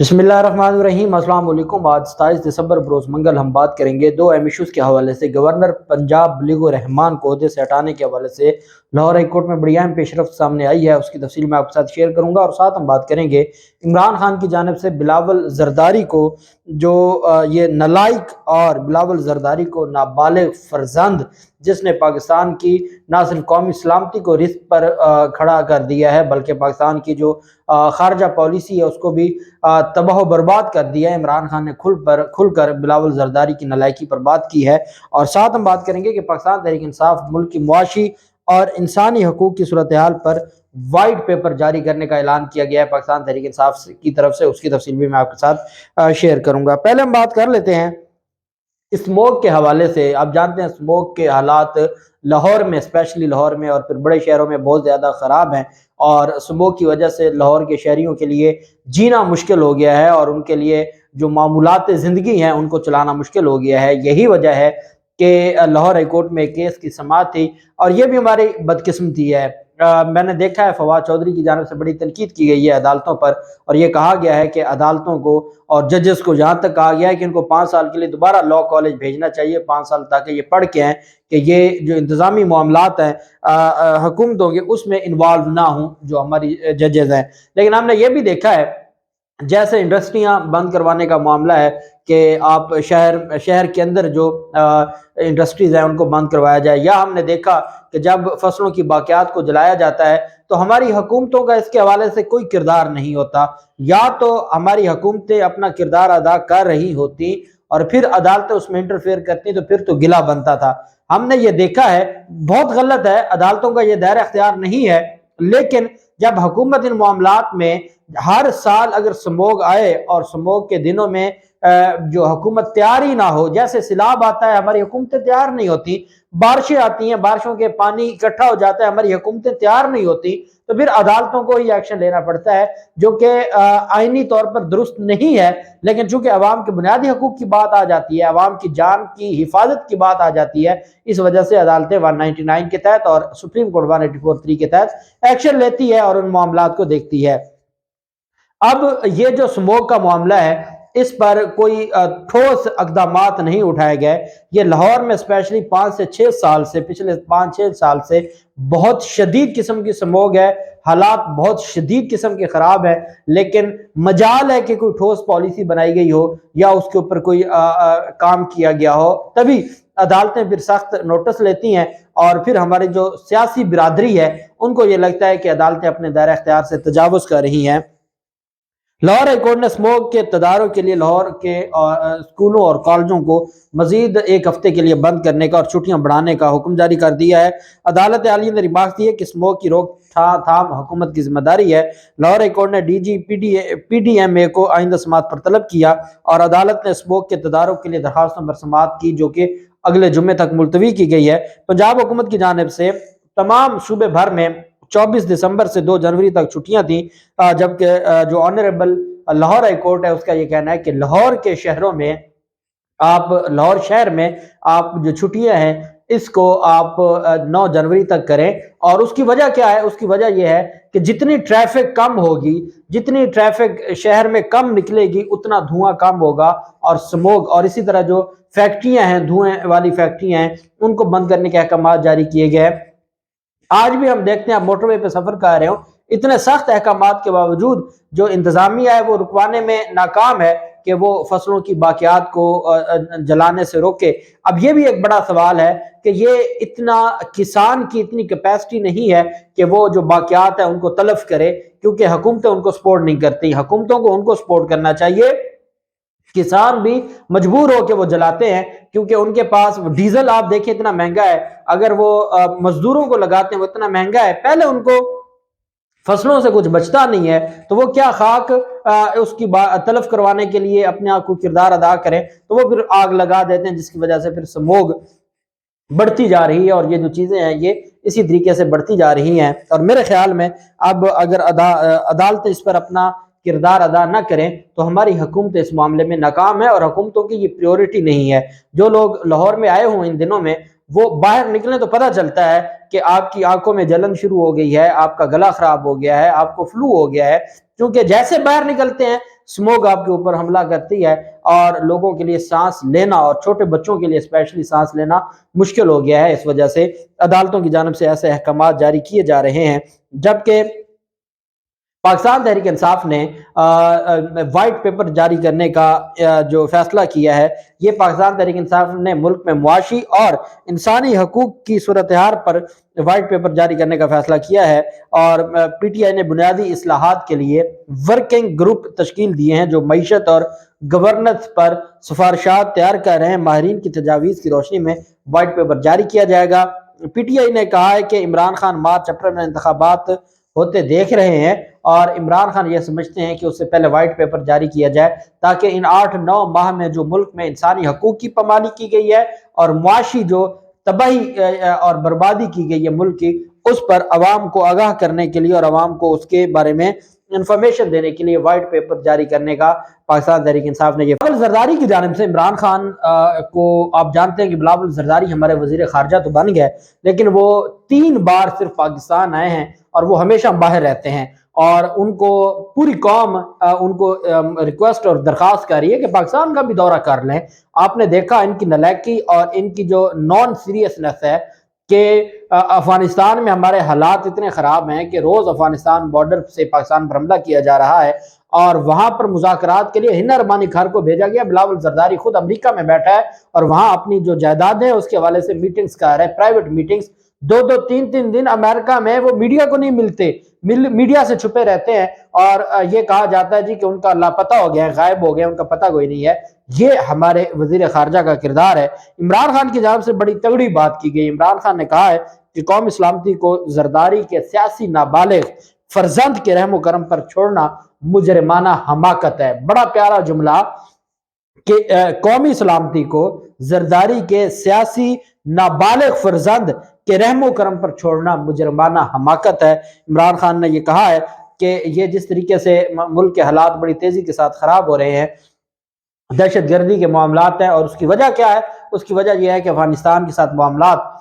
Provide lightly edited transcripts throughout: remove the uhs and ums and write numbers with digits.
बिस्मिल्लाहिर्रहमानिर्रहीम। अस्सलाम वालेकुम। आज 27 दिसंबर बरोज़ मंगल हम बात करेंगे दो अहम इशूज़ के हवाले से। गवर्नर पंजाब मलिक रहमान को ओहदे से हटाने के हवाले से लाहौर हाई कोर्ट में बड़ी अहम पेशरफ्त सामने आई है, उसकी तफसील मैं आपके साथ शेयर करूंगा। और साथ हम बात करेंगे इमरान खान की जानिब से बिलावल जरदारी को जो ये नलायक और बिलावल जरदारी को नाबालिग फर्जंद जिसने पाकिस्तान की ना सिर्फ कौमी सलामती को रिस्क पर खड़ा कर दिया है बल्कि पाकिस्तान की जो खारजा पॉलिसी है उसको भी तबाह बर्बाद कर दिया है। इमरान खान ने खुलकर बिलावल जरदारी की नलायकी पर बात की है। और साथ हम बात करेंगे कि पाकिस्तान तहरीक इंसाफ मुल्क की मुआशी और इंसानी हकूक की सूरत हाल पर वाइट पेपर जारी करने का ऐलान किया गया है पाकिस्तान तहरीक इंसाफ की तरफ से, उसकी तफसील भी मैं आपके साथ शेयर करूंगा। पहले हम बात कर लेते हैं स्मोक के हवाले से। आप जानते हैं स्मोक के हालात लाहौर में, स्पेशली लाहौर में और फिर बड़े शहरों में बहुत ज़्यादा ख़राब हैं और स्मोक की वजह से लाहौर के शहरियों के लिए जीना मुश्किल हो गया है और उनके लिए जो मामूलात ज़िंदगी हैं उनको चलाना मुश्किल हो गया है। यही वजह है कि लाहौर हाई कोर्ट में केस की समाअत थी और ये भी हमारी बदकिस्मती है। मैंने देखा है फवाद चौधरी की जानिब से बड़ी तनकीद की गई है अदालतों पर और ये कहा गया है कि अदालतों को और जजेस को यहाँ तक कहा गया है कि इनको 5 साल के लिए दोबारा लॉ कॉलेज भेजना चाहिए, 5 साल, ताकि ये पढ़ के आएँ कि ये जो इंतज़ामी मामलात हैं हुकूमतों के उसमें इन्वॉल्व ना हों जो हमारी जजेस हैं। लेकिन हमने ये भी देखा है जैसे इंडस्ट्रियां बंद करवाने का मामला है कि आप शहर के अंदर जो इंडस्ट्रीज हैं उनको बंद करवाया जाए, या हमने देखा कि जब फसलों की बाकियात को जलाया जाता है तो हमारी हुकूमतों का इसके हवाले से कोई किरदार नहीं होता। या तो हमारी हुकूमतें अपना किरदार अदा कर रही होती और फिर अदालतें उसमें इंटरफेयर करती तो फिर तो गिला बनता था। हमने ये देखा है, बहुत गलत है, अदालतों का ये दायरा इख्तियार नहीं है। लेकिन जब हुकूमत इन मामलात में हर साल अगर स्मोग आए और स्मोग के दिनों में जो हुकूमत तैयार ही ना हो, जैसे सैलाब आता है हमारी हुकूमतें तैयार नहीं होती, बारिशें आती हैं बारिशों के पानी इकट्ठा हो जाता है हमारी हुकूमतें तैयार नहीं होती, तो फिर अदालतों को ही एक्शन लेना पड़ता है जो कि आईनी तौर पर दुरुस्त नहीं है। लेकिन चूंकि अवाम के बुनियादी हकूक की बात आ जाती है, अवाम की जान की हिफाजत की बात आ जाती है, इस वजह से अदालतें 199 के तहत और सुप्रीम कोर्ट 184(3) के तहत एक्शन लेती है और उन मामलात को देखती है। अब ये जो स्मोक का मामला है इस पर कोई ठोस इक़दामात नहीं उठाए गए। ये लाहौर में स्पेशली 5 से 6 साल से, पिछले 5-6 साल से बहुत शदीद किस्म की स्मोक है, हालात बहुत शदीद किस्म के ख़राब है। लेकिन मजाल है कि कोई ठोस पॉलिसी बनाई गई हो या उसके ऊपर कोई काम किया गया हो, तभी अदालतें फिर सख्त नोटिस लेती हैं और फिर हमारी जो सियासी बिरादरी है उनको ये लगता है कि अदालतें अपने दायरा इख्तियार से तजावुज़ कर रही हैं। लाहौर हाई कोर्ट ने स्मोक के तदारुक के लिए लाहौर के स्कूलों और कॉलेजों को मजीद 1 हफ्ते के लिए बंद करने का और छुट्टियां बढ़ाने का हुक्म जारी कर दिया है। अदालत आलिया ने रिमार्क दी है कि स्मोक की रोकथाम हुकूमत की जिम्मेदारी है। लाहौर हाई कोर्ट ने DG PDMA को आइंदा समाअत पर तलब किया और अदालत ने स्मोक के तदारुक के लिए दरखास्तों पर समाअत की जो कि अगले जुम्मे तक मुलतवी की गई है। पंजाब हुकूमत की जानिब से तमाम सूबे भर में 24 दिसंबर से 2 जनवरी तक छुट्टियां थी, जबकि जो ऑनरेबल लाहौर हाई कोर्ट है उसका ये कहना है कि लाहौर के शहरों में लाहौर शहर में आप जो छुट्टियां हैं इसको आप 9 जनवरी तक करें। और उसकी वजह क्या है? उसकी वजह यह है कि जितनी ट्रैफिक कम होगी, जितनी ट्रैफिक शहर में कम निकलेगी उतना धुआं कम होगा और स्मोक, और इसी तरह जो फैक्ट्रियां हैं, धुएं वाली फैक्ट्रियां हैं, उनको बंद करने के अहकाम जारी किए गए। आज भी हम देखते हैं, आप मोटरवे पे सफर कर रहे हो, इतने सख्त अहकामात के बावजूद जो इंतजामिया है वो रुकवाने में नाकाम है कि वो फसलों की बाकियात को जलाने से रोके। अब ये भी एक बड़ा सवाल है कि ये इतना किसान की इतनी कैपेसिटी नहीं है कि वो जो बाकियात है उनको तलफ करे, क्योंकि हुकूमतें उनको सपोर्ट नहीं करती। हुकूमतों को उनको सपोर्ट करना चाहिए, किसान भी मजबूर हो के वो जलाते हैं क्योंकि उनके पास डीजल आप देखें इतना महंगा है, अगर वो मजदूरों को लगाते हैं वो इतना महंगा है, पहले उनको फसलों से कुछ बचता नहीं है तो वो क्या खाक उसकी तलफ करवाने के लिए अपने आप को किरदार अदा करें, तो वो फिर आग लगा देते हैं जिसकी वजह से फिर स्मोग बढ़ती जा रही है और ये जो चीज़ें हैं ये इसी तरीके से बढ़ती जा रही हैं। और मेरे ख्याल में अब अगर अदालतें इस पर अपना किरदार अदा न करें तो हमारी हुकूमत इस मामले में नाकाम है और हुकूमतों की ये प्रायोरिटी नहीं है। जो लोग लाहौर में आए हों इन दिनों में, वो बाहर निकलें तो पता चलता है कि आपकी आंखों में जलन शुरू हो गई है, आपका गला खराब हो गया है, आपको फ्लू हो गया है, क्योंकि जैसे बाहर निकलते हैं स्मोग आपके ऊपर हमला करती है और लोगों के लिए सांस लेना और छोटे बच्चों के लिए स्पेशली सांस लेना मुश्किल हो गया है। इस वजह से अदालतों की जानिब से ऐसे अहकाम जारी किए जा रहे हैं। जबकि पाकिस्तान तहरीक इंसाफ ने वाइट पेपर जारी करने का जो फैसला किया है, ये पाकिस्तान तहरीक इंसाफ ने मुल्क में मुआशी और इंसानी हकूक की सूरत हाल पर वाइट पेपर जारी करने का फैसला किया है। और PTI ने बुनियादी इस्लाहात के लिए वर्किंग ग्रुप तश्कील दिए हैं जो मईशत और गवर्नेंस पर सिफारिशात तैयार कर रहे हैं। माहिरीन की तजावीज़ की रोशनी में वाइट पेपर जारी किया जाएगा। PTI ने कहा है कि इमरान खान मार्च अप्रैल में इंतखाबात होते देख रहे हैं और इमरान खान ये समझते हैं कि उससे पहले वाइट पेपर जारी किया जाए ताकि इन 8-9 माह में जो मुल्क में इंसानी हकूक की पामाली की गई है और मुआशी जो तबाही और बर्बादी की गई है मुल्क की, उस पर अवाम को आगाह करने के लिए और अवाम को उसके बारे में इंफॉर्मेशन देने के लिए वाइट पेपर जारी करने का पाकिस्तान तहरीक इंसाफ ने ये बिलावल जरदारी की जानिब से इमरान खान को आप जानते हैं कि बिलावल जरदारी हमारे वजीर खारजा तो बन गए, लेकिन वो 3 बार सिर्फ पाकिस्तान आए हैं और वो हमेशा बाहर रहते हैं और उनको पूरी कौम उनको रिक्वेस्ट और दरख्वास्त कर रही है कि पाकिस्तान का भी दौरा कर लें। आपने देखा इनकी नलायकी और इनकी जो नॉन सीरियसनेस है कि अफगानिस्तान में हमारे हालात इतने ख़राब हैं कि रोज़ अफगानिस्तान बॉर्डर से पाकिस्तान पर हमला किया जा रहा है और वहाँ पर मुज़ाकरात के लिए हिना रबानी खार को भेजा गया। बिलावल जरदारी खुद अमेरिका में बैठा है और वहाँ अपनी जो जायदाद है उसके हवाले से मीटिंग्स कर रहे हैं, प्राइवेट मीटिंग्स। 2-2, 3-3 दिन अमेरिका में वो मीडिया को नहीं मिलते, मीडिया से छुपे रहते हैं और ये कहा जाता है जी कि उनका लापता हो गया, गायब हो गया, उनका पता कोई नहीं है। ये हमारे वजीर खारजा का किरदार है। इमरान खान की जानिब से बड़ी तगड़ी बात की गई। इमरान खान ने कहा है कि कौमी सलामती को जरदारी के सियासी नाबालिग फर्जंद के रहमो करम पर छोड़ना मुजरिमाना हमाकत है। बड़ा प्यारा जुमला कि कौमी सलामती को जरदारी के सियासी नाबालिग फर्जंद के रहमो करम पर छोड़ना मुजरमाना हमाकत है। इमरान खान ने यह कहा है कि ये जिस तरीके से मुल्क के हालात बड़ी तेजी के साथ खराब हो रहे हैं, दहशत गर्दी के मामलात हैं, और उसकी वजह क्या है? उसकी वजह यह है कि अफगानिस्तान के साथ मामलात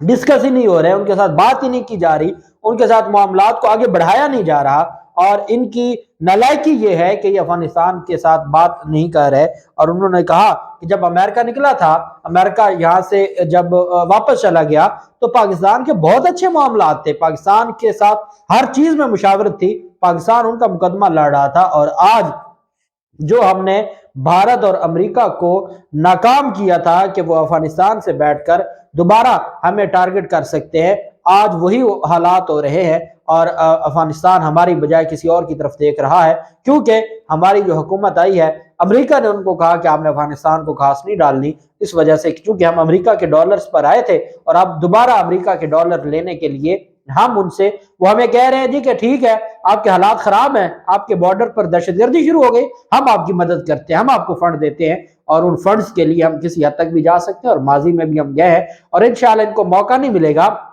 डिस्कस ही नहीं हो रहे, उनके साथ बात ही नहीं की जा रही, उनके साथ मामलात को आगे बढ़ाया नहीं जा रहा और इनकी नालायकी ये है कि ये अफगानिस्तान के साथ बात नहीं कर रहे। और उन्होंने कहा कि जब अमेरिका निकला था, अमेरिका यहाँ से जब वापस चला गया तो पाकिस्तान के बहुत अच्छे मामलात थे, पाकिस्तान के साथ हर चीज में मुशावरत थी, पाकिस्तान उनका मुकदमा लड़ रहा था। और आज जो हमने भारत और अमेरिका को नाकाम किया था कि वो अफगानिस्तान से बैठकर दोबारा हमें टारगेट कर सकते हैं, आज वही हालात हो रहे हैं और अफगानिस्तान हमारी बजाय किसी और की तरफ देख रहा है। क्योंकि हमारी जो हुकूमत आई है, अमेरिका ने उनको कहा कि आपने अफगानिस्तान को घास नहीं डालनी, इस वजह से क्योंकि हम अमेरिका के डॉलर्स पर आए थे और अब दोबारा अमेरिका के डॉलर लेने के लिए हम उनसे, वो हमें कह रहे हैं जी कि ठीक है आपके हालात खराब हैं, आपके बॉर्डर पर दहशतगर्दी शुरू हो गई, हम आपकी मदद करते हैं, हम आपको फंड देते हैं और उन फंड्स के लिए हम किसी हद तक भी जा सकते हैं और माजी में भी हम गए हैं और इंशाल्लाह इनको मौका नहीं मिलेगा,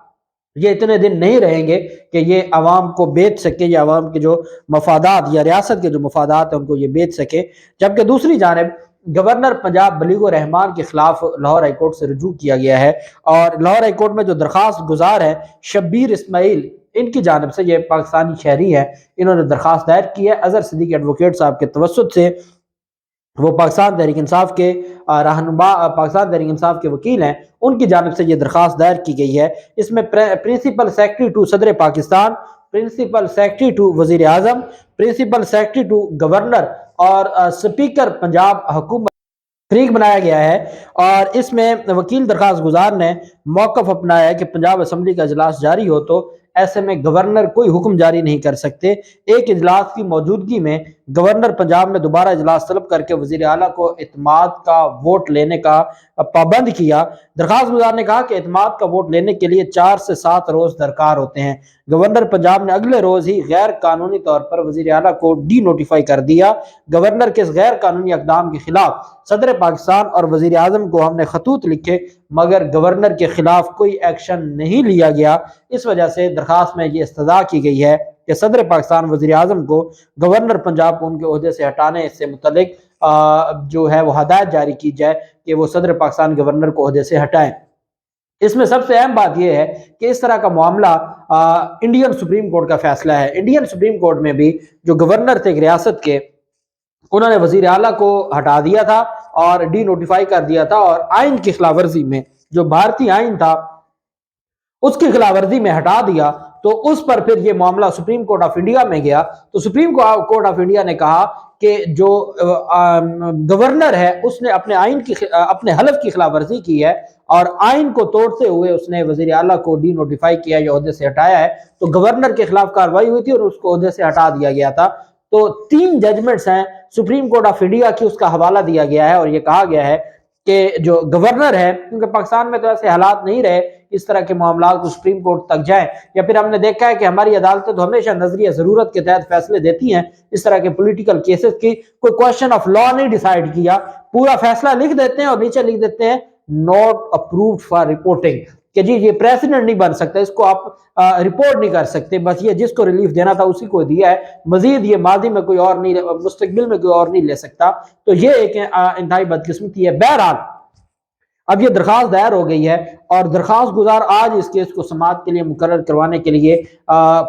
ये इतने दिन नहीं रहेंगे कि ये अवाम को बेच सके या अवाम के जो मफादात या रियासत के जो मफादात हैं उनको ये बेच सके। जबकि दूसरी जानिब गवर्नर पंजाब बलीगो रहमान के खिलाफ लाहौर हाईकोर्ट से रुजू किया गया है और लाहौर हाईकोर्ट में जो दरखास्त गुजार है शब्बीर इस्माइल, इनकी जानिब से, ये पाकिस्तानी शहरी है, इन्होंने दरखास्त दायर की है अजहर सिद्दीकी एडवोकेट साहब के तवस्सुत से। वो पाकिस्तान तहरीक इंसाफ के रहनुमा, पाकिस्तान तहरीक इंसाफ के वकील हैं, उनकी जानिब से ये दरखास्त दायर की गई है। इसमें प्रिंसिपल सेक्रेटरी टू सदर पाकिस्तान, प्रिंसिपल सेक्रेटरी टू वजीर आजम, प्रिंसिपल सेक्रेटरी टू गवर्नर और स्पीकर पंजाब हुकूमत फरीक बनाया गया है। और इसमें वकील दरखास्त गुजार ने मौक़िफ़ अपनाया है कि पंजाब असम्बली का इजलास जारी हो तो ऐसे में गवर्नर कोई हुक्म जारी नहीं कर सकते। एक इजलास की मौजूदगी में गवर्नर पंजाब ने दोबारा इजलास तलब करके वजीर आला को एतमाद का वोट लेने का पाबंद किया। दरखास्त गुजार ने कहा कि एतमाद का वोट लेने के लिए 4 से 7 रोज दरकार होते हैं। गवर्नर पंजाब ने अगले रोज ही गैर कानूनी तौर पर वजीर आला को डी नोटिफाई कर दिया। गवर्नर के इस गैर कानूनी इक़दाम के खिलाफ सदर पाकिस्तान और वजीर आजम को हमने खतूत लिखे मगर गवर्नर के खिलाफ कोई एक्शन नहीं लिया गया। इस वजह से दरखास्त में ये इस्तदा की गई है कि सदर पाकिस्तान वजीर आजम को गवर्नर पंजाब को उनके ओहदे से हटाने से मुतल्लिक जो है वो हदायत जारी की जाए कि वो सदर पाकिस्तान गवर्नर को ओहदे से हटाएं। इसमें सबसे अहम बात यह है कि इस तरह का मामला इंडियन सुप्रीम कोर्ट का फैसला है। इंडियन सुप्रीम कोर्ट में भी जो गवर्नर थे एक रियासत के, انہوں نے وزیر اعلیٰ کو ہٹا دیا تھا اور ڈی نوٹیفائی کر دیا تھا، اور آئین کی خلاف ورزی میں، جو بھارتی آئین تھا اس کی خلاف ورزی میں ہٹا دیا، تو اس پر پھر یہ معاملہ سپریم کورٹ آف انڈیا میں گیا، تو سپریم کورٹ آف انڈیا نے کہا کہ جو گورنر ہے اس نے اپنے آئین کی اپنے حلف کی خلاف ورزی کی ہے، اور آئین کو توڑتے ہوئے اس نے وزیر اعلیٰ کو ڈی نوٹیفائی کیا یا عہدے سے ہٹایا ہے، تو گورنر کے خلاف کارروائی ہوئی تھی اور اس کو عہدے سے ہٹا دیا گیا تھا۔ تو 3 ججمنٹس ہیں سپریم کورٹ آف انڈیا کی، اس کا حوالہ دیا گیا ہے اور یہ کہا گیا ہے کہ جو گورنر ہے، کیونکہ پاکستان میں تو ایسے حالات نہیں رہے اس طرح کے معاملات کو سپریم کورٹ تک جائیں، یا پھر ہم نے دیکھا ہے کہ ہماری عدالتیں تو ہمیشہ نظریہ ضرورت کے تحت فیصلے دیتی ہیں، اس طرح کے پولیٹیکل کیسز کی کوئی کوشچن آف لا نہیں ڈیسائیڈ کیا، پورا فیصلہ لکھ دیتے ہیں اور نیچے لکھ دیتے ہیں ناٹ اپرووڈ فار رپورٹنگ، کہ جی یہ پریسیڈنٹ نہیں بن سکتا، اس کو آپ رپورٹ نہیں کر سکتے، بس یہ جس کو ریلیف دینا تھا اسی کو دیا ہے، مزید یہ ماضی میں کوئی اور نہیں، مستقبل میں کوئی اور نہیں لے سکتا، تو یہ ایک انتہائی بدقسمتی ہے۔ بہرحال اب یہ درخواست دائر ہو گئی ہے اور درخواست گزار آج اس کیس کو سماعت کے لیے مقرر کروانے کے لیے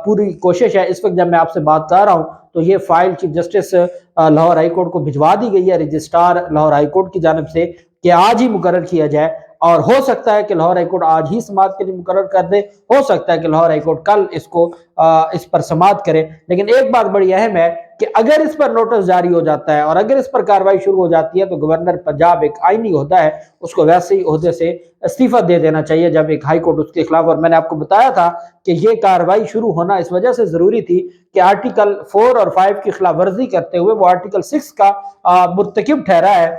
پوری کوشش ہے۔ اس وقت جب میں آپ سے بات کر رہا ہوں تو یہ file chief justice Lahore high court کو بھجوا دی گئی ہے رجسٹرار لاہور ہائی کورٹ کی جانب سے کہ آج ہی مقرر کیا جائے، اور ہو سکتا ہے کہ لاہور ہائی کورٹ آج ہی سماعت کے لیے مقرر کر دے، ہو سکتا ہے کہ لاہور ہائی کورٹ کل اس پر سماعت کرے، لیکن ایک بات بڑی اہم ہے کہ اگر اس پر نوٹس جاری ہو جاتا ہے اور اگر اس پر کارروائی شروع ہو جاتی ہے تو گورنر پنجاب ایک آئینی عہدہ ہے، اس کو ویسے ہی عہدے سے استعفیٰ دے دینا چاہیے جب ایک ہائی کورٹ اس کے خلاف، اور میں نے آپ کو بتایا تھا کہ یہ کارروائی شروع ہونا اس وجہ سے ضروری تھی کہ آرٹیکل 4 اور 5 کی خلاف ورزی کرتے ہوئے وہ آرٹیکل 6 کا مرتکب ٹھہرا ہے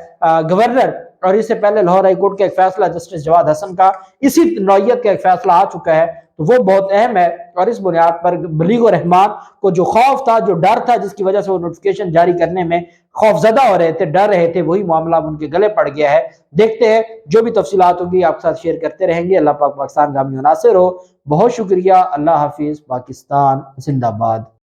گورنر، اور اس سے پہلے لاہور ہائی کورٹ کا ایک فیصلہ جسٹس جواد حسن کا اسی نوعیت کا ایک فیصلہ آ چکا ہے، تو وہ بہت اہم ہے، اور اس بنیاد پر بلیغ الرحمان کو جو خوف تھا، جو ڈر تھا، جس کی وجہ سے وہ نوٹیفکیشن جاری کرنے میں خوف زدہ ہو رہے تھے، ڈر رہے تھے، وہی معاملہ اب ان کے گلے پڑ گیا ہے۔ دیکھتے ہیں جو بھی تفصیلات ہوگی آپ کے ساتھ شیئر کرتے رہیں گے۔ اللہ پاک پاکستان کا حامی و ناصر ہو۔ بہت شکریہ، اللہ حافظ، پاکستان زندہ باد۔